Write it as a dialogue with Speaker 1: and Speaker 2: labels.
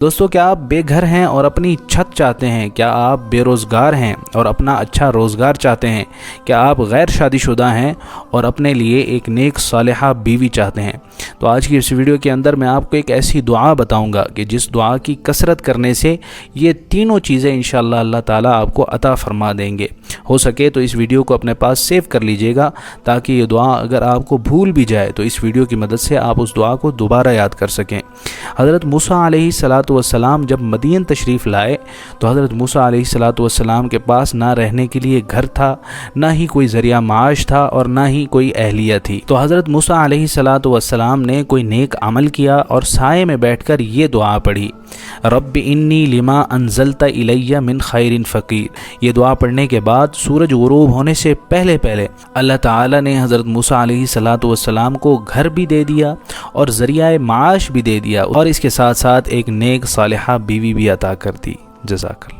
Speaker 1: دوستو، کیا آپ بے گھر ہیں اور اپنی چھت چاہتے ہیں؟ کیا آپ بے روزگار ہیں اور اپنا اچھا روزگار چاہتے ہیں؟ کیا آپ غیر شادی شدہ ہیں اور اپنے لیے ایک نیک صالحہ بیوی چاہتے ہیں؟ تو آج کی اس ویڈیو کے اندر میں آپ کو ایک ایسی دعا بتاؤں گا کہ جس دعا کی کثرت کرنے سے یہ تینوں چیزیں انشاءاللہ اللہ تعالیٰ آپ کو عطا فرما دیں گے۔ ہو سکے تو اس ویڈیو کو اپنے پاس سیو کر لیجئے گا، تاکہ یہ دعا اگر آپ کو بھول بھی جائے تو اس ویڈیو کی مدد سے آپ اس دعا کو دوبارہ یاد کر سکیں۔ حضرت موسیٰ علیہ السلام جب مدین تشریف لائے تو حضرت موسیٰ علیہ السلام کے پاس نہ رہنے کے لیے گھر تھا، نہ ہی کوئی ذریعہ معاش تھا اور نہ ہی کوئی اہلیہ تھی۔ تو حضرت موسیٰ علیہ السلام نے کوئی نیک عمل کیا اور سائے میں بیٹھ کر یہ دعا پڑھی، رب انی لما انزلت الی من خیر فقیر۔ یہ دعا پڑھنے کے بعد سورج غروب ہونے سے پہلے اللہ تعالیٰ نے حضرت موسیٰ علیہ السلام کو گھر بھی دے دیا اور ذریعہ معاش بھی دے دیا، اور اس کے ساتھ ساتھ ایک نیک صالحہ بیوی بھی عطا کر دی۔ جزاک اللہ۔